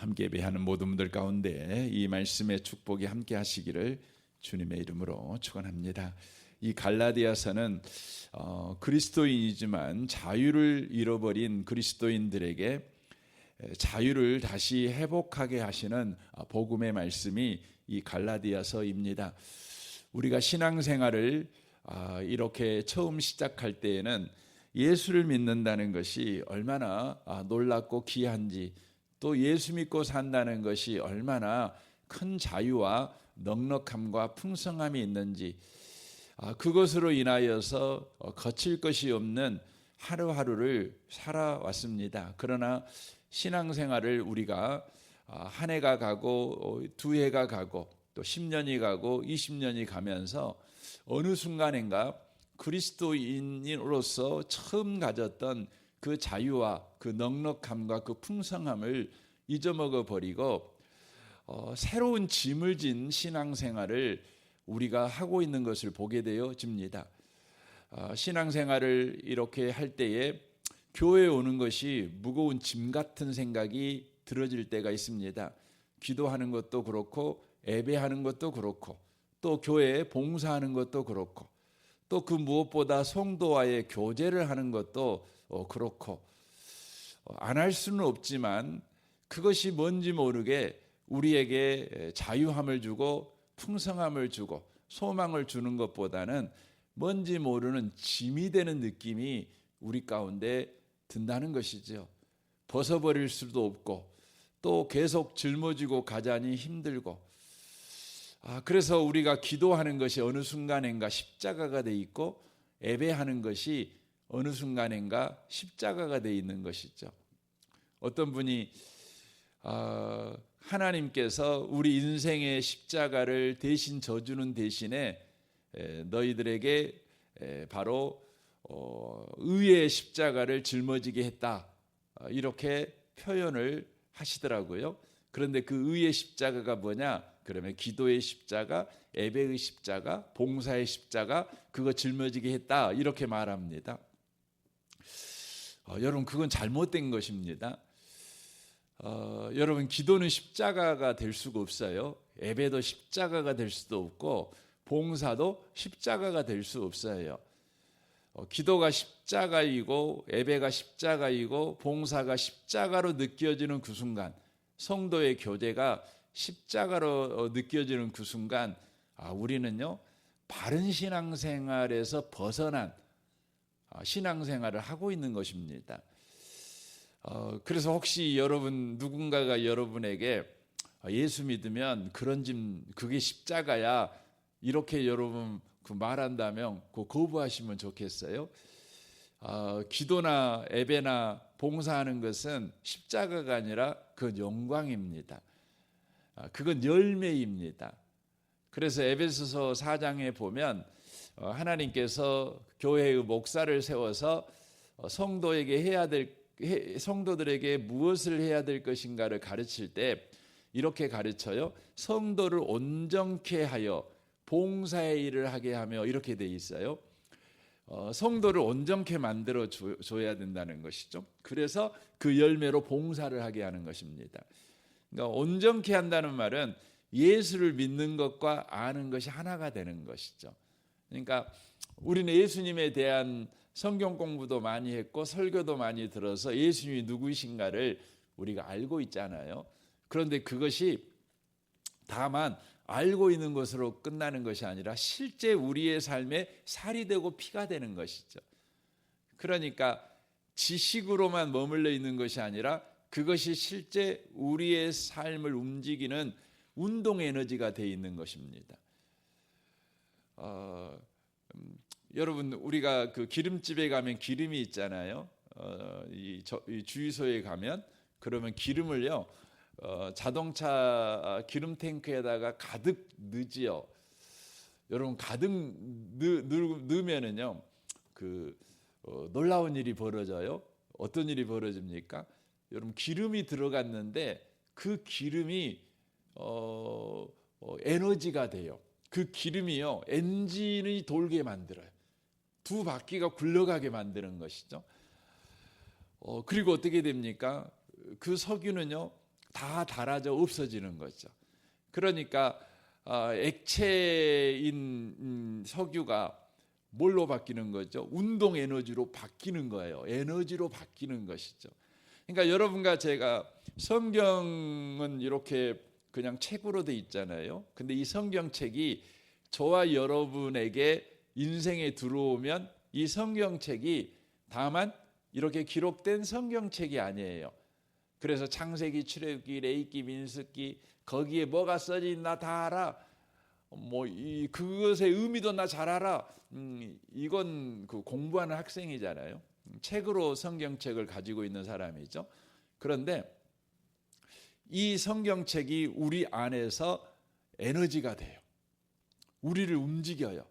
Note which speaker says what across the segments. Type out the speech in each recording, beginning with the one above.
Speaker 1: 함께 예배하는 모든 분들 가운데 이 말씀의 축복이 함께 하시기를 주님의 이름으로 축원합니다. 이 갈라디아서는 그리스도인이지만 자유를 잃어버린 그리스도인들에게 자유를 다시 회복하게 하시는 복음의 말씀이 이 갈라디아서입니다. 우리가 신앙생활을 이렇게 처음 시작할 때에는 예수를 믿는다는 것이 얼마나 놀랍고 귀한지, 또 예수 믿고 산다는 것이 얼마나 큰 자유와 넉넉함과 풍성함이 있는지, 그것으로 인하여서 거칠 것이 없는 하루하루를 살아왔습니다. 그러나 신앙생활을 우리가 한 해가 가고 두 해가 가고 또 10년이 가고 20년이 가면서 어느 순간인가 그리스도인으로서 처음 가졌던 그 자유와 그 넉넉함과 그 풍성함을 잊어먹어 버리고 새로운 짐을 진 신앙생활을 우리가 하고 있는 것을 보게 되어집니다. 신앙생활을 이렇게 할 때에 교회에 오는 것이 무거운 짐 같은 생각이 들어질 때가 있습니다. 기도하는 것도 그렇고 예배하는 것도 그렇고 또 교회에 봉사하는 것도 그렇고 또 그 무엇보다 성도와의 교제를 하는 것도 그렇고 안 할 수는 없지만 그것이 뭔지 모르게 우리에게 자유함을 주고 풍성함을 주고 소망을 주는 것보다는 뭔지 모르는 짐이 되는 느낌이 우리 가운데 든다는 것이죠. 벗어버릴 수도 없고 또 계속 짊어지고 가자니 힘들고, 그래서 우리가 기도하는 것이 어느 순간인가 십자가가 돼 있고 예배하는 것이 어느 순간인가 십자가가 돼 있는 것이죠. 어떤 분이 하나님께서 우리 인생의 십자가를 대신 져주는 대신에 너희들에게 바로 의의 십자가를 짊어지게 했다, 이렇게 표현을 하시더라고요. 그런데 그 의의 십자가가 뭐냐? 그러면 기도의 십자가, 예배의 십자가, 봉사의 십자가, 그거 짊어지게 했다, 이렇게 말합니다. 여러분, 그건 잘못된 것입니다. 여러분, 기도는 십자가가 될 수가 없어요. 예배도 십자가가 될 수도 없고 봉사도 십자가가 될 수 없어요. 기도가 십자가이고 예배가 십자가이고 봉사가 십자가로 느껴지는 그 순간, 성도의 교제가 십자가로 느껴지는 그 순간, 우리는요 바른 신앙생활에서 벗어난 신앙생활을 하고 있는 것입니다. 그래서 혹시 여러분 누군가가 여러분에게 예수 믿으면 그런 짐, 그게 십자가야, 이렇게 여러분 말한다면 그 거부하시면 좋겠어요. 기도나 예배나 봉사하는 것은 십자가가 아니라 그 영광입니다. 그건 열매입니다. 그래서 에베소서 4장에 보면 하나님께서 교회의 목사를 세워서 성도들에게 무엇을 해야 될 것인가를 가르칠 때 이렇게 가르쳐요. 성도를 온전케 하여 봉사의 일을 하게 하며, 이렇게 돼 있어요. 성도를 온전케 만들어 줘야 된다는 것이죠. 그래서 그 열매로 봉사를 하게 하는 것입니다. 그러니까 온전케 한다는 말은 예수를 믿는 것과 아는 것이 하나가 되는 것이죠. 그러니까 우리는 예수님에 대한 성경 공부도 많이 했고 설교도 많이 들어서 예수님이 누구이신가를 우리가 알고 있잖아요. 그런데 그것이 다만 알고 있는 것으로 끝나는 것이 아니라 실제 우리의 삶에 살이 되고 피가 되는 것이죠. 그러니까 지식으로만 머물러 있는 것이 아니라 그것이 실제 우리의 삶을 움직이는 운동 에너지가 되어 있는 것입니다. 여러분, 우리가 그 기름집에 가면 기름이 있잖아요. 이 주유소에 가면 그러면 기름을요 자동차 기름 탱크에다가 가득 넣지요. 여러분, 가득 넣으면은요 놀라운 일이 벌어져요. 어떤 일이 벌어집니까? 여러분, 기름이 들어갔는데 그 기름이 에너지가 돼요. 그 기름이요 엔진이 돌게 만들어요. 두 바퀴가 굴러가게 만드는 것이죠. 그리고 어떻게 됩니까? 그 석유는요 다 닳아져 없어지는 거죠. 그러니까 액체인 석유가 뭘로 바뀌는 거죠? 운동 에너지로 바뀌는 거예요. 에너지로 바뀌는 것이죠. 그러니까 여러분과 제가 성경은 이렇게 그냥 책으로 돼 있잖아요. 근데 이 성경책이 저와 여러분에게 인생에 들어오면 이 성경책이 다만 이렇게 기록된 성경책이 아니에요. 그래서 창세기, 출애굽기, 레위기, 민수기 거기에 뭐가 써져 있나 다 알아. 그것의 의미도 나 잘 알아. 이건 그 공부하는 학생이잖아요. 책으로 성경책을 가지고 있는 사람이죠. 그런데 이 성경책이 우리 안에서 에너지가 돼요. 우리를 움직여요.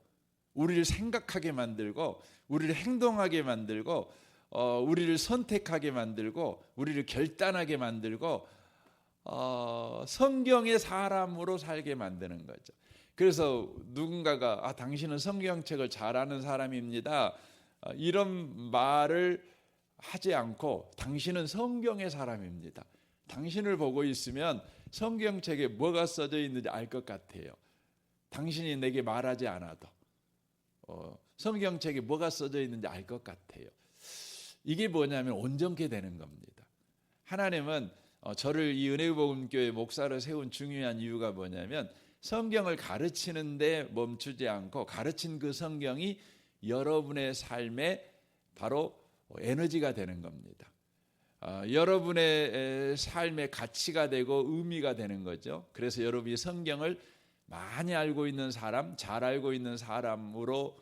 Speaker 1: 우리를 생각하게 만들고, 우리를 행동하게 만들고, 우리를 선택하게 만들고, 우리를 결단하게 만들고, 성경의 사람으로 살게 만드는 거죠. 그래서 누군가가 당신은 성경책을 잘 아는 사람입니다. 이런 말을 하지 않고 당신은 성경의 사람입니다. 당신을 보고 있으면 성경책에 뭐가 써져 있는지 알 것 같아요. 당신이 내게 말하지 않아도 성경책에 뭐가 써져 있는지 알 것 같아요. 이게 뭐냐면 온전케 되는 겁니다. 하나님은 저를 이 은혜복음교회 목사로 세운 중요한 이유가 뭐냐면 성경을 가르치는데 멈추지 않고 가르친 그 성경이 여러분의 삶에 바로 에너지가 되는 겁니다. 여러분의 삶의 가치가 되고 의미가 되는 거죠. 그래서 여러분이 성경을 많이 알고 있는 사람, 잘 알고 있는 사람으로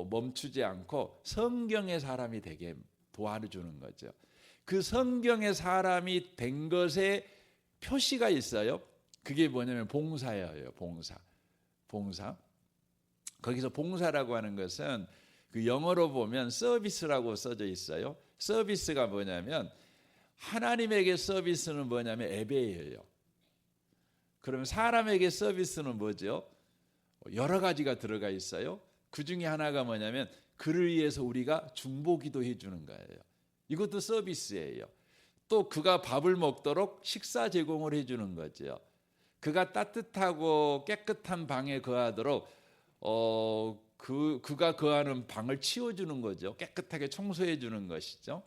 Speaker 1: 멈추지 않고 성경의 사람이 되게 도와주는 거죠. 그 성경의 사람이 된 것에 표시가 있어요. 그게 뭐냐면 봉사예요. 봉사. 거기서 봉사라고 하는 것은 그 영어로 보면 서비스라고 써져 있어요. 서비스가 뭐냐면 하나님에게 서비스는 뭐냐면 예배예요. 그러면 사람에게 서비스는 뭐죠? 여러 가지가 들어가 있어요. 그 중에 하나가 뭐냐면 그를 위해서 우리가 중보기도 해주는 거예요. 이것도 서비스예요. 또 그가 밥을 먹도록 식사 제공을 해주는 거죠. 그가 따뜻하고 깨끗한 방에 거하도록 그가 거하는 방을 치워주는 거죠. 깨끗하게 청소해 주는 것이죠.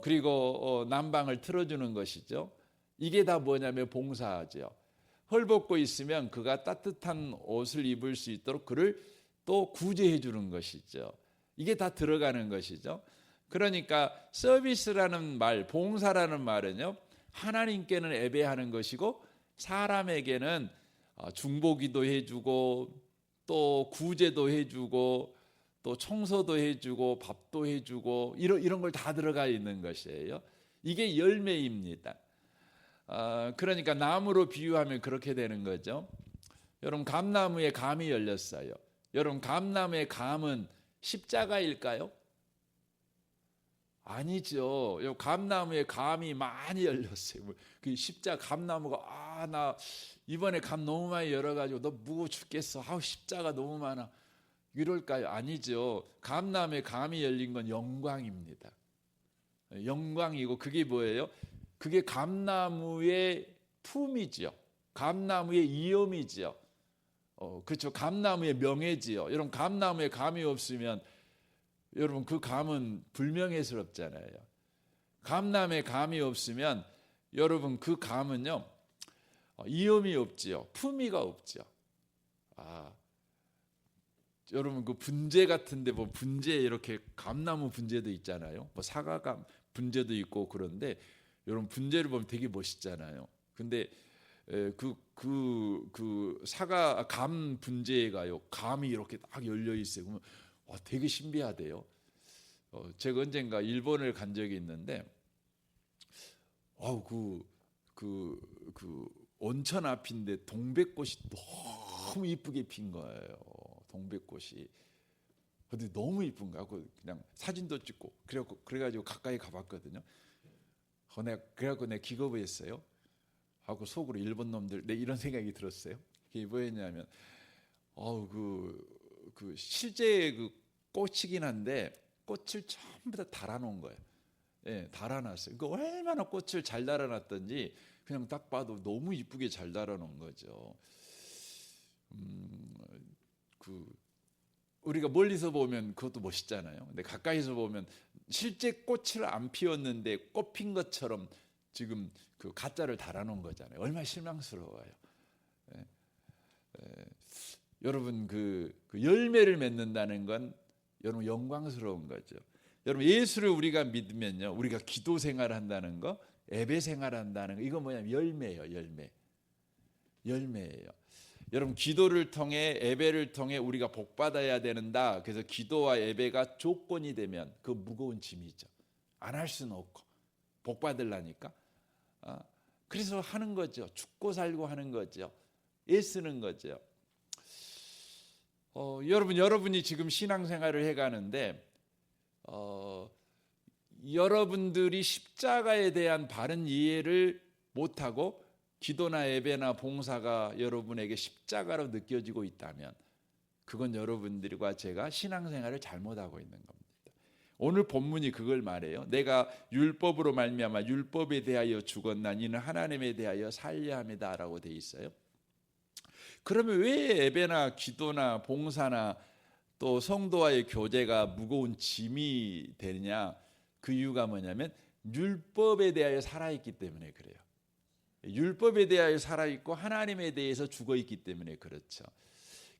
Speaker 1: 그리고 난방을 틀어주는 것이죠. 이게 다 뭐냐면 봉사하죠. 헐벗고 있으면 그가 따뜻한 옷을 입을 수 있도록 그를 또 구제해 주는 것이죠. 이게 다 들어가는 것이죠. 그러니까 서비스라는 말, 봉사라는 말은요, 하나님께는 예배하는 것이고 사람에게는 중보기도 해주고 또 구제도 해주고 또 청소도 해주고 밥도 해주고 이런 걸 다 들어가 있는 것이에요. 이게 열매입니다. 그러니까 나무로 비유하면 그렇게 되는 거죠. 여러분 감나무에 감이 열렸어요. 여러분 감나무의 감은 십자가일까요? 아니죠. 감나무에 감이 많이 열렸어요. 그 십자가 감나무가 나 이번에 감 너무 많이 열어가지고 너 무거워 죽겠어. 십자가 너무 많아. 이럴까요? 아니죠. 감나무에 감이 열린 건 영광입니다. 영광이고 그게 뭐예요? 그게 감나무의 품이지요. 감나무의 이염이지요. 그렇죠. 감나무의 명예지요. 여러분 감나무에 감이 없으면 여러분 그 감은 불명예스럽잖아요. 감나무에 감이 없으면 여러분 그 감은요 이염이 없지요. 품위가 없죠. 여러분 그 분재 같은데 뭐 분재 이렇게 감나무 분재도 있잖아요. 뭐 사과감 분재도 있고 그런데 여러분 분재를 보면 되게 멋있잖아요. 근데 그 사과 감 분재가요. 감이 이렇게 딱 열려 있어요. 그러면 되게 신비하대요. 제가 언젠가 일본을 간 적이 있는데, 그 온천 앞인데 동백꽃이 너무 이쁘게 핀 거예요. 동백꽃이. 근데 너무 이쁜 거야. 그냥 사진도 찍고 그래가지고 가까이 가봤거든요. 그래갖고 내가 기겁을 했어요. 하고 속으로 일본 놈들 이런 생각이 들었어요. 그게 뭐였냐면, 실제 그 꽃이긴 한데 꽃을 전부 다 달아놓은 거예요. 예, 달아놨어요. 그러니까 얼마나 꽃을 잘 달아놨던지 그냥 딱 봐도 너무 이쁘게 잘 달아놓은 거죠. 그 우리가 멀리서 보면 그것도 멋있잖아요. 근데 가까이서 보면 실제 꽃을 안 피웠는데 꽃 핀 것처럼 지금 그 가짜를 달아놓은 거잖아요. 얼마나 실망스러워요. 예, 예. 여러분 그 열매를 맺는다는 건 여러분 영광스러운 거죠. 여러분 예수를 우리가 믿으면요, 우리가 기도 생활한다는 거, 예배 생활한다는 거, 이거 뭐냐면 열매예요. 열매예요. 여러분 기도를 통해 예배를 통해 우리가 복 받아야 된다. 그래서 기도와 예배가 조건이 되면 그 무거운 짐이죠. 안 할 수는 없고 복 받으려니까. 그래서 하는 거죠. 죽고 살고 하는 거죠. 애쓰는 거죠. 여러분이 지금 신앙생활을 해가는데 여러분들이 십자가에 대한 바른 이해를 못하고 기도나 예배나 봉사가 여러분에게 십자가로 느껴지고 있다면 그건 여러분들과 제가 신앙생활을 잘못하고 있는 겁니다. 오늘 본문이 그걸 말해요. 내가 율법으로 말미암아 율법에 대하여 죽었나니 이는 하나님에 대하여 살려 함이다라고 돼 있어요. 그러면 왜 예배나 기도나 봉사나 또 성도와의 교제가 무거운 짐이 되느냐? 그 이유가 뭐냐면 율법에 대하여 살아있기 때문에 그래요. 율법에 대하여 살아있고 하나님에 대해서 죽어있기 때문에 그렇죠.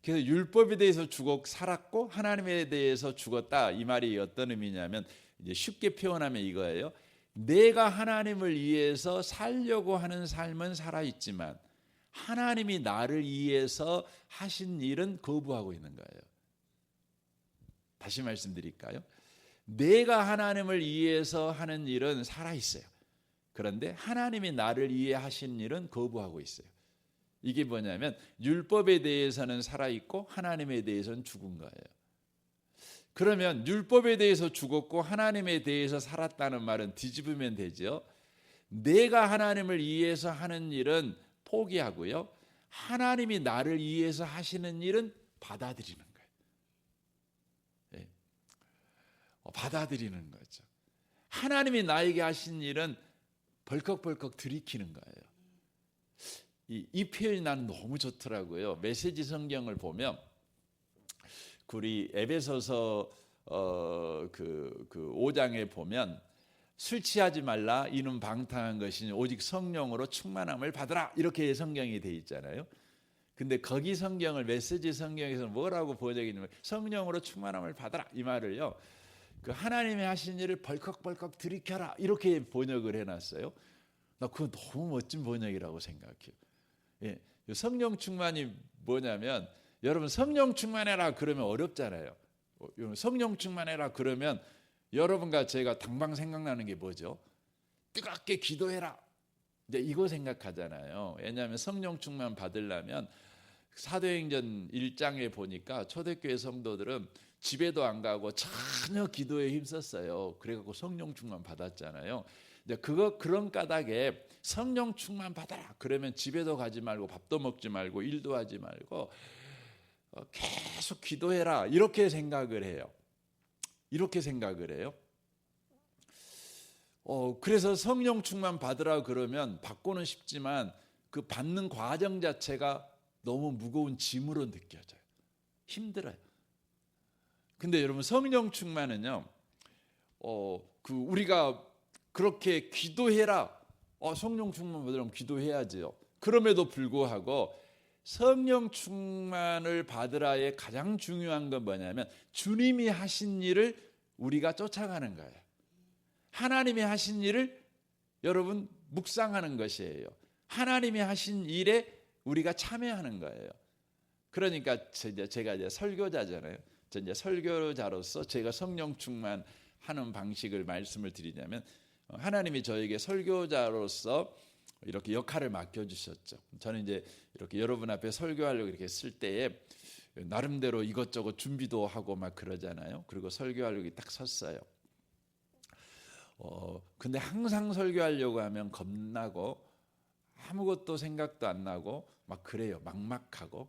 Speaker 1: 그래서 율법에 대해서 살았고 하나님에 대해서 죽었다. 이 말이 어떤 의미냐면 이제 쉽게 표현하면 이거예요. 내가 하나님을 위해서 살려고 하는 삶은 살아있지만 하나님이 나를 위해서 하신 일은 거부하고 있는 거예요. 다시 말씀드릴까요? 내가 하나님을 위해서 하는 일은 살아있어요. 그런데 하나님이 나를 위해 하신 일은 거부하고 있어요. 이게 뭐냐면 율법에 대해서는 살아있고 하나님에 대해서는 죽은 거예요. 그러면 율법에 대해서 죽었고 하나님에 대해서 살았다는 말은 뒤집으면 되죠. 내가 하나님을 위해서 하는 일은 포기하고요, 하나님이 나를 위해서 하시는 일은 받아들이는 거예요. 네. 받아들이는 거죠. 하나님이 나에게 하신 일은 벌컥벌컥 들이키는 거예요. 이 표현이 나는 너무 좋더라고요. 메시지 성경을 보면 우리 에베소서 그 5장에 보면 술 취하지 말라 이는 방탕한 것이니 오직 성령으로 충만함을 받으라 이렇게 성경이 돼 있잖아요. 근데 거기 성경을 메시지 성경에서 뭐라고 번역이 있냐면 성령으로 충만함을 받으라 이 말을요, 그 하나님이 하신 일을 벌컥벌컥 들이켜라 이렇게 번역을 해놨어요. 나 그거 너무 멋진 번역이라고 생각해요. 예, 성령 충만이 뭐냐면 여러분 성령 충만해라 그러면 어렵잖아요. 성령 충만해라 그러면 여러분과 제가 당장 생각나는 게 뭐죠? 뜨겁게 기도해라. 이제 이거 생각하잖아요. 왜냐하면 성령 충만 받으려면 사도행전 1장에 보니까 초대교회 성도들은 집에도 안 가고 전혀 기도에 힘썼어요. 그래갖고 성령 충만 받았잖아요. 이제 그런 까닭에 성령 충만 받아라. 그러면 집에도 가지 말고 밥도 먹지 말고 일도 하지 말고 계속 기도해라. 이렇게 생각을 해요. 그래서 성령 충만 받으라 그러면 받고는 싶지만 그 받는 과정 자체가 너무 무거운 짐으로 느껴져요. 힘들어요. 근데 여러분 성령 충만은요, 우리가 그렇게 기도해라. 성령 충만 받으려면 기도해야지요. 그럼에도 불구하고 성령 충만을 받으라의 가장 중요한 건 뭐냐면 주님이 하신 일을 우리가 쫓아가는 거예요. 하나님이 하신 일을 여러분 묵상하는 것이에요. 하나님이 하신 일에 우리가 참여하는 거예요. 그러니까 제가 이제 설교자잖아요. 이제 설교자로서 제가 성령 충만하는 방식을 말씀을 드리냐면 하나님이 저에게 설교자로서 이렇게 역할을 맡겨주셨죠. 저는 이제 이렇게 여러분 앞에 설교하려고 이렇게 쓸 때에 나름대로 이것저것 준비도 하고 막 그러잖아요. 그리고 설교하려고 딱 섰어요. 근데 항상 설교하려고 하면 겁나고 아무것도 생각도 안 나고 막 그래요. 막막하고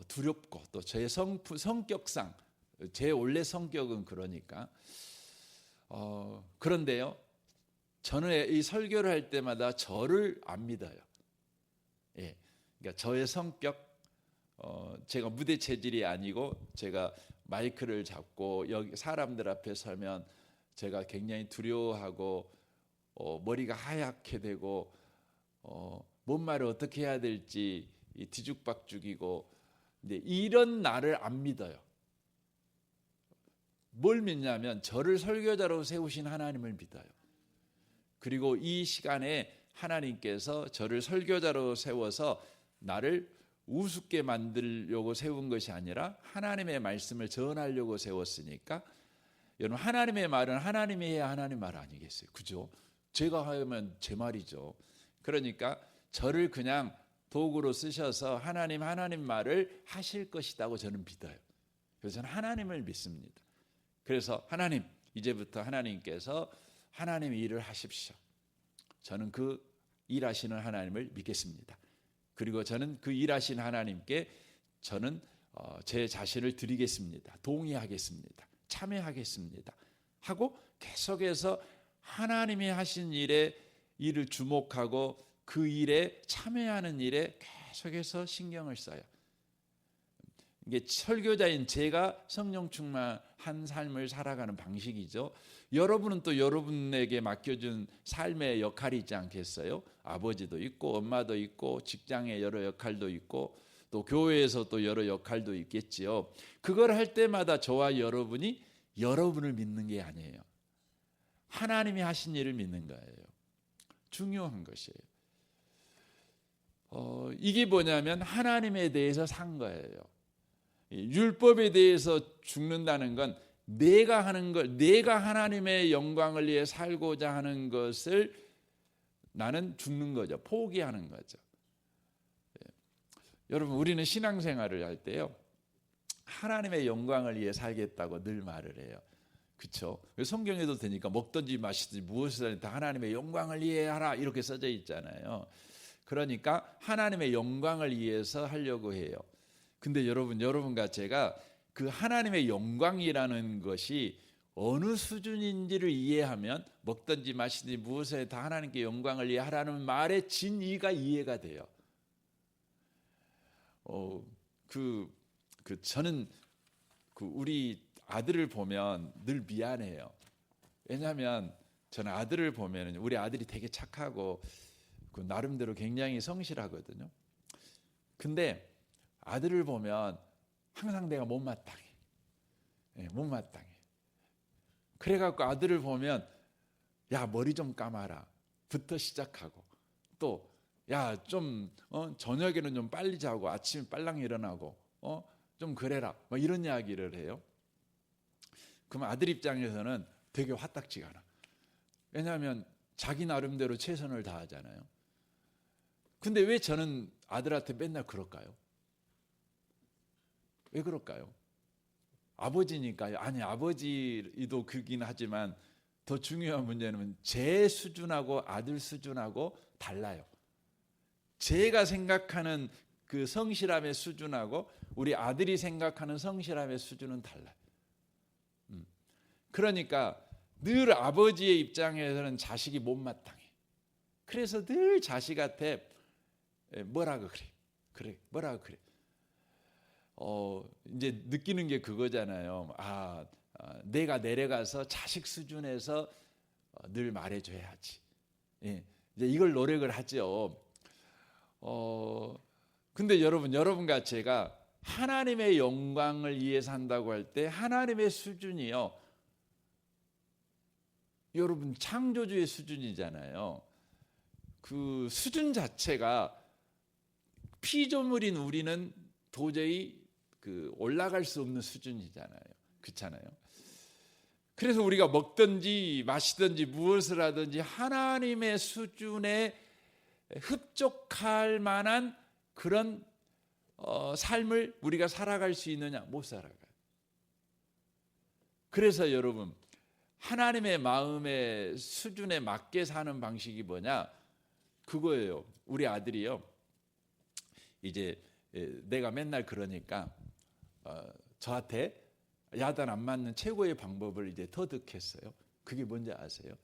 Speaker 1: 두렵고 또 제 성격상 제 원래 성격은 그러니까 그런데요, 저는 이 설교를 할 때마다 저를 안 믿어요. 예, 그러니까 저의 성격, 제가 무대 체질이 아니고 제가 마이크를 잡고 여기 사람들 앞에 서면 제가 굉장히 두려워하고 머리가 하얗게 되고 뭔 말을 어떻게 해야 될지 뒤죽박죽이고, 근데 이런 나를 안 믿어요. 뭘 믿냐면 저를 설교자로 세우신 하나님을 믿어요. 그리고 이 시간에 하나님께서 저를 설교자로 세워서 나를 우습게 만들려고 세운 것이 아니라 하나님의 말씀을 전하려고 세웠으니까, 여러분, 하나님의 말은 하나님이 해야 하나님 말 아니겠어요? 그죠? 제가 하면 제 말이죠. 그러니까 저를 그냥 도구로 쓰셔서 하나님 말을 하실 것이라고 저는 믿어요. 그래서 저는 하나님을 믿습니다. 그래서 하나님, 이제부터 하나님께서 하나님의 일을 하십시오. 저는 그 일하시는 하나님을 믿겠습니다. 그리고 저는 그 일하신 하나님께 저는 제 자신을 드리겠습니다. 동의하겠습니다. 참여하겠습니다. 하고 계속해서 하나님이 하신 일을 주목하고 그 일에 참여하는 일에 계속해서 신경을 써요. 이게 설교자인 제가 성령 충만한 삶을 살아가는 방식이죠. 여러분은 또 여러분에게 맡겨준 삶의 역할이 있지 않겠어요? 아버지도 있고 엄마도 있고 직장의 여러 역할도 있고 또 교회에서 또 여러 역할도 있겠지요. 그걸 할 때마다 저와 여러분이 여러분을 믿는 게 아니에요. 하나님이 하신 일을 믿는 거예요. 중요한 것이에요. 이게 뭐냐면 하나님에 대해서 산 거예요. 율법에 대해서 죽는다는 건 내가 하는 걸, 내가 하나님의 영광을 위해 살고자 하는 것을 나는 죽는 거죠. 포기하는 거죠. 여러분, 우리는 신앙생활을 할 때요, 하나님의 영광을 위해 살겠다고 늘 말을 해요. 그렇죠? 성경에도 되니까 먹든지 마시든지 무엇을 하든 다 하나님의 영광을 위해 하라 이렇게 써져 있잖아요. 그러니까 하나님의 영광을 위해서 하려고 해요. 근데 여러분과 제가 그 하나님의 영광이라는 것이 어느 수준인지를 이해하면 먹든지 마시든지 무엇에 다 하나님께 영광을 위해 하라는 말의 진의가 이해가 돼요. 저는 우리 아들을 보면 늘 미안해요. 왜냐하면 저는 아들을 보면 우리 아들이 되게 착하고 나름대로 굉장히 성실하거든요. 근데 아들을 보면 항상 내가 못마땅해. 못마땅해. 그래갖고 아들을 보면 야, 머리 좀 감아라 부터 시작하고, 또 야, 좀 저녁에는 좀 빨리 자고 아침에 빨랑 일어나고 좀 그래라 뭐 이런 이야기를 해요. 그럼 아들 입장에서는 되게 화딱지가 나. 왜냐하면 자기 나름대로 최선을 다하잖아요. 근데 왜 저는 아들한테 맨날 그럴까요? 왜 그럴까요? 아버지니까요. 아니, 아버지도 그긴 하지만 더 중요한 문제는 제 수준하고 아들 수준하고 달라요. 제가 생각하는 그 성실함의 수준하고 우리 아들이 생각하는 성실함의 수준은 달라요. 그러니까 늘 아버지의 입장에서는 자식이 못마땅해. 그래서 늘 자식한테 뭐라고 그래. 뭐라고 그래. 이제 느끼는 게 그거잖아요. 내가 내려가서 자식 수준에서 늘 말해줘야지. 예, 이제 이걸 노력을 하죠. 근데 여러분과 제가 하나님의 영광을 위해서 한다고 할 때 하나님의 수준이요, 여러분 창조주의 수준이잖아요. 그 수준 자체가 피조물인 우리는 도저히 올라갈 수 없는 수준이잖아요. 그렇잖아요. 그래서 우리가 먹든지 마시든지 무엇을 하든지 하나님의 수준에 흡족할 만한 그런 삶을 우리가 살아갈 수 있느냐? 못 살아가요. 그래서 여러분, 하나님의 마음의 수준에 맞게 사는 방식이 뭐냐? 그거예요. 우리 아들이요, 이제 내가 맨날 그러니까 저한테 야단 안 맞는 최고의 방법을 이제 터득했어요. 그게 뭔지 아세요?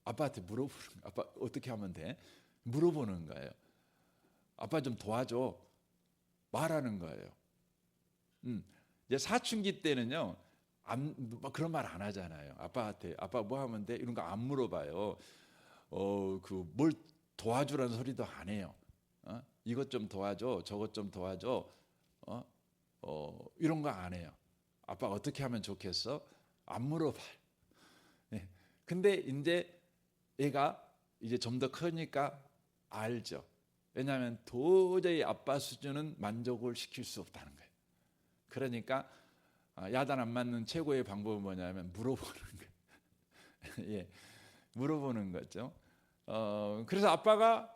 Speaker 1: 아빠한테 물어보는 거예요. 아빠 어떻게 하면 돼? 물어보는 거예요. 아빠 좀 도와줘. 말하는 거예요. 이제 사춘기 때는요, 그런 말 안 하잖아요. 아빠한테 아빠 뭐 하면 돼? 이런 거 안 물어봐요. 그 뭘 도와주라는 소리도 안 해요. 이것 좀 도와줘, 저것 좀 도와줘. 이런 거 안 해요. 아빠 어떻게 하면 좋겠어? 안 물어봐요. 네. 근데 이제 얘가 이제 좀 더 크니까 알죠. 왜냐하면 도저히 아빠 수준은 만족을 시킬 수 없다는 거예요. 그러니까 야단 안 맞는 최고의 방법은 뭐냐면 물어보는 거예요. 예, 물어보는 거죠. 그래서 아빠가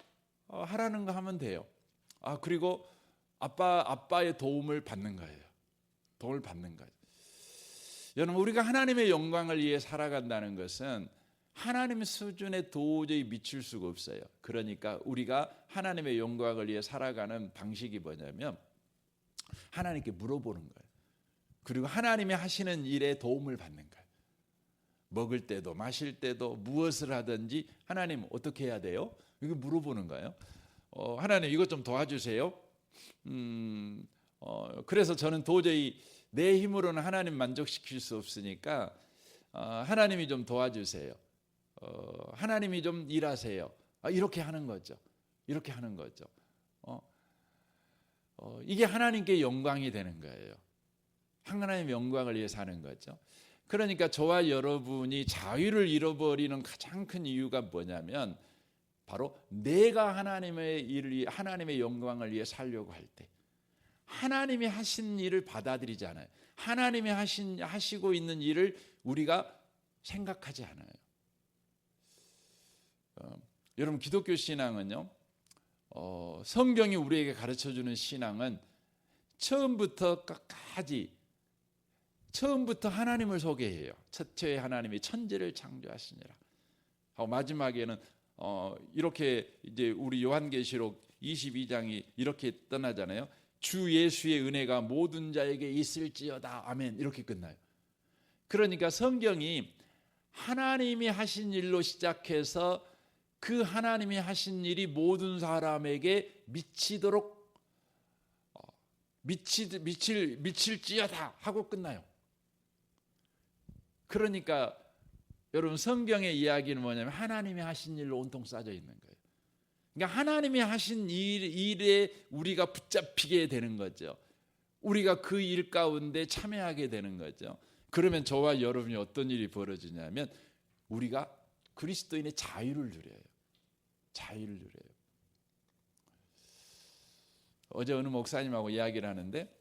Speaker 1: 하라는 거 하면 돼요. 그리고 아빠의 도움을 받는 거예요. 도움을 받는 거예요. 여러분, 우리가 하나님의 영광을 위해 살아간다는 것은 하나님 수준에 도저히 미칠 수가 없어요. 그러니까 우리가 하나님의 영광을 위해 살아가는 방식이 뭐냐면 하나님께 물어보는 거예요. 그리고 하나님이 하시는 일에 도움을 받는 거예요. 먹을 때도 마실 때도 무엇을 하든지 하나님 어떻게 해야 돼요? 이거 물어보는 거예요. 하나님 이것 좀 도와주세요. 그래서 저는 도저히 내 힘으로는 하나님 만족시킬 수 없으니까 하나님이 좀 도와주세요. 하나님이 좀 일하세요. 이렇게 하는 거죠. 이렇게 하는 거죠. 이게 하나님께 영광이 되는 거예요. 하나님의 영광을 위해 사는 거죠. 그러니까 저와 여러분이 자유를 잃어버리는 가장 큰 이유가 뭐냐면 바로 내가 하나님의 일을, 하나님의 영광을 위해 살려고 할 때 하나님이 하신 일을 받아들이지 않아요. 하나님이 하시고 있는 일을 우리가 생각하지 않아요. 여러분, 기독교 신앙은요, 성경이 우리에게 가르쳐주는 신앙은 처음부터 끝까지 처음부터 하나님을 소개해요. 첫째 하나님이 천지를 창조하시니라 하고 마지막에는 이렇게 이제 우리 요한계시록 22장이 이렇게 떠나잖아요. 주 예수의 은혜가 모든 자에게 있을지어다. 아멘. 이렇게 끝나요. 그러니까 성경이 하나님이 하신 일로 시작해서 그 하나님이 하신 일이 모든 사람에게 미치도록 미칠지어다 하고 끝나요. 그러니까 여러분, 성경의 이야기는 뭐냐면 하나님이 하신 일로 온통 싸져 있는 거예요. 그러니까 하나님이 하신 일에 우리가 붙잡히게 되는 거죠. 우리가 그 일 가운데 참여하게 되는 거죠. 그러면 저와 여러분이 어떤 일이 벌어지냐면 우리가 그리스도인의 자유를 누려요. 자유를 누려요. 어제 어느 목사님하고 이야기를 하는데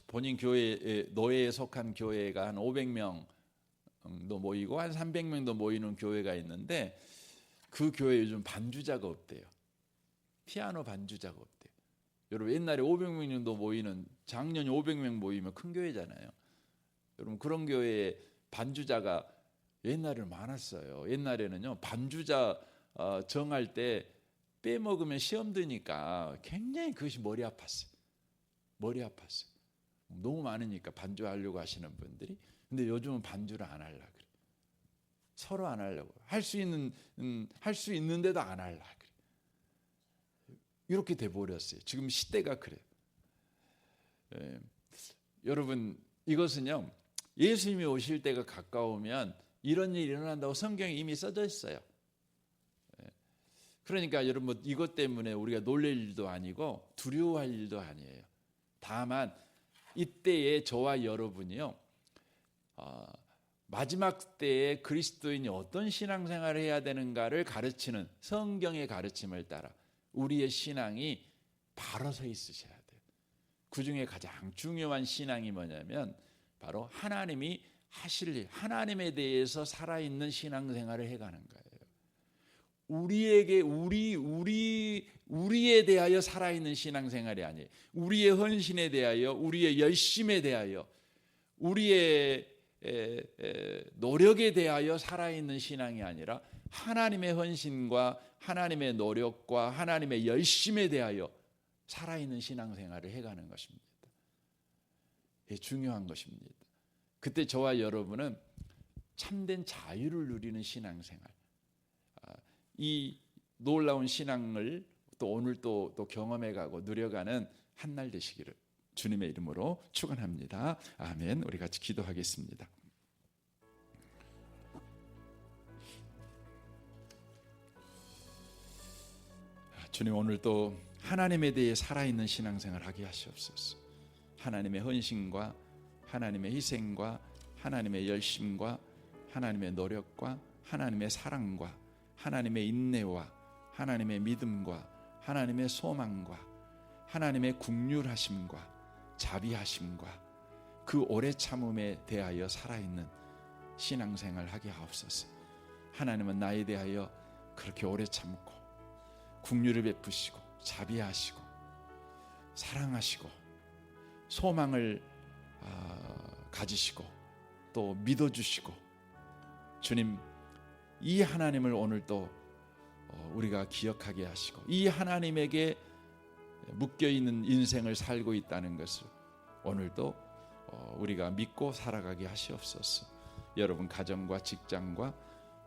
Speaker 1: 본인 교회, 노예에 속한 교회가 한 500명도 모이고 한 300명도 모이는 교회가 있는데 그 교회에 요즘 반주자가 없대요. 피아노 반주자가 없대요. 여러분, 옛날에 500명 정도 모이는, 작년에 500명 모이면 큰 교회잖아요. 여러분, 그런 교회에 반주자가 옛날에는 많았어요. 옛날에는요, 반주자 정할 때 빼먹으면 시험 드니까 굉장히 그것이 머리 아팠어요. 머리 아팠어요. 너무 많으니까 반주하려고 하시는 분들이. 근데 요즘은 반주를 안 하려고 그래. 서로 안 하려고. 할 수 있는데도 안 하려고 그래. 이렇게 돼 버렸어요. 지금 시대가 그래요. 여러분, 이것은요, 예수님이 오실 때가 가까우면 이런 일이 일어난다고 성경에 이미 써져 있어요. 그러니까 여러분, 이것 때문에 우리가 놀랄 일도 아니고 두려워할 일도 아니에요. 다만 이때에 저와 여러분이요, 마지막 때에 그리스도인이 어떤 신앙생활을 해야 되는가를 가르치는 성경의 가르침을 따라 우리의 신앙이 바로 서 있으셔야 돼요. 그 중에 가장 중요한 신앙이 뭐냐면 바로 하나님이 하실 일, 하나님에 대해서 살아있는 신앙생활을 해가는 거예요. 우리에 대하여 살아있는 신앙생활이 아니에요. 우리의 헌신에 대하여, 우리의 열심에 대하여, 우리의 노력에 대하여 살아있는 신앙이 아니라 하나님의 헌신과 하나님의 노력과 하나님의 열심에 대하여 살아있는 신앙생활을 해가는 것입니다. 중요한 것입니다. 그때 저와 여러분은 참된 자유를 누리는 신앙생활, 이 놀라운 신앙을 또 오늘 또 경험해가고 누려가는 한 날 되시기를 주님의 이름으로 축원합니다. 아멘. 우리 같이 기도하겠습니다. 주님, 오늘 또 하나님에 대해 살아있는 신앙생활 하게 하시옵소서. 하나님의 헌신과 하나님의 희생과 하나님의 열심과 하나님의 노력과 하나님의 사랑과 하나님의 인내와 하나님의 믿음과 하나님의 소망과 하나님의 긍휼하심과 자비하심과 그 오래 참음에 대하여 살아있는 신앙생활 하게 하옵소서. 하나님은 나에 대하여 그렇게 오래 참고 긍휼을 베푸시고 자비하시고 사랑하시고 소망을 가지시고 또 믿어주시고, 주님, 이 하나님을 오늘 또 우리가 기억하게 하시고 이 하나님에게 묶여있는 인생을 살고 있다는 것을 오늘도 우리가 믿고 살아가게 하시옵소서. 여러분 가정과 직장과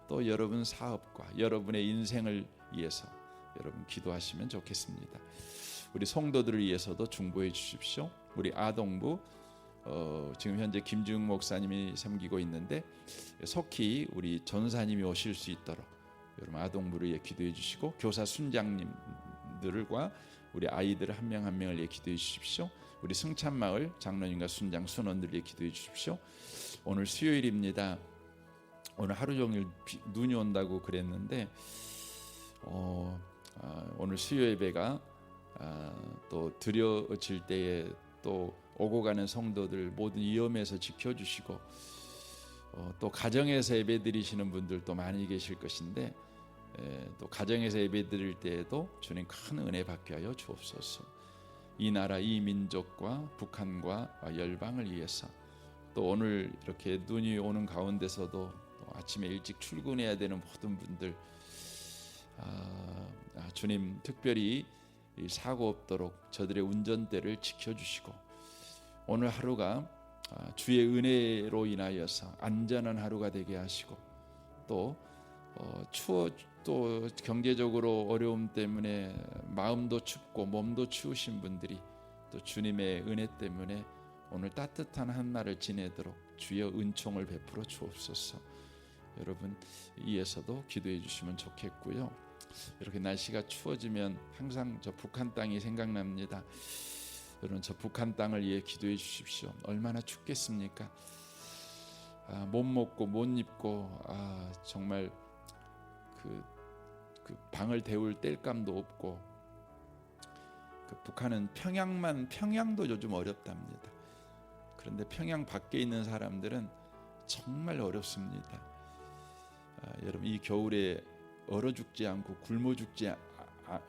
Speaker 1: 또 여러분 사업과 여러분의 인생을 위해서 여러분 기도하시면 좋겠습니다. 우리 성도들을 위해서도 중보해 주십시오. 우리 아동부 지금 현재 김지웅 목사님이 섬기고 있는데 속히 우리 전사님이 오실 수 있도록 여러분 아동부를 위해 기도해 주시고, 교사 순장님들과 우리 아이들 한 명 한 명을 위해 기도해 주십시오. 우리 승찬마을 장로님과 순장 순원들 위해 기도해 주십시오. 오늘 수요일입니다. 오늘 하루 종일 눈이 온다고 그랬는데 오늘 수요 예배가 또 드려질 때에 또 오고 가는 성도들 모든 위험에서 지켜주시고 또 가정에서 예배 드리시는 분들도 많이 계실 것인데 또 가정에서 예배 드릴 때에도 주님 큰 은혜 받게 하여 주옵소서. 이 나라 이 민족과 북한과 열방을 위해서 또 오늘 이렇게 눈이 오는 가운데서도 또 아침에 일찍 출근해야 되는 모든 분들 주님 특별히 사고 없도록 저들의 운전대를 지켜주시고 오늘 하루가 주의 은혜로 인하여서 안전한 하루가 되게 하시고 또 또 경제적으로 어려움 때문에 마음도 춥고 몸도 추우신 분들이 또 주님의 은혜 때문에 오늘 따뜻한 한날을 지내도록 주여 은총을 베풀어 주옵소서. 여러분 이에서도 기도해 주시면 좋겠고요. 이렇게 날씨가 추워지면 항상 저 북한 땅이 생각납니다. 여러분 저 북한 땅을 위해 기도해 주십시오. 얼마나 춥겠습니까? 못 먹고 못 입고 정말 그 방을 데울 땔감도 없고 북한은 평양도 요즘 어렵답니다. 그런데 평양 밖에 있는 사람들은 정말 어렵습니다. 여러분 이 겨울에 얼어 죽지 않고 굶어 죽지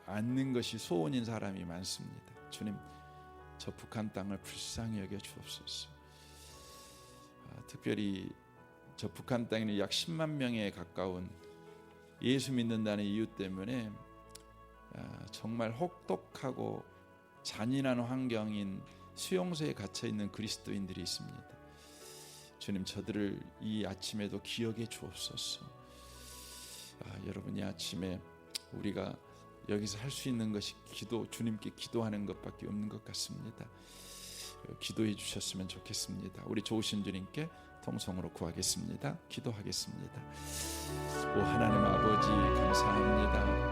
Speaker 1: 않는 것이 소원인 사람이 많습니다. 주님 저 북한 땅을 불쌍히 여겨 주옵소서. 특별히 저 북한 땅에는 약 10만 명에 가까운 예수 믿는다는 이유 때문에 정말 혹독하고 잔인한 환경인 수용소에 갇혀 있는 그리스도인들이 있습니다. 주님 저들을 이 아침에도 기억해 주옵소서. 여러분 이 아침에 우리가 여기서 할 수 있는 것이 주님께 기도하는 것밖에 없는 것 같습니다. 기도해 주셨으면 좋겠습니다. 우리 좋으신 주님께 통성으로 구하겠습니다. 기도하겠습니다. 오 하나님 아버지 감사합니다.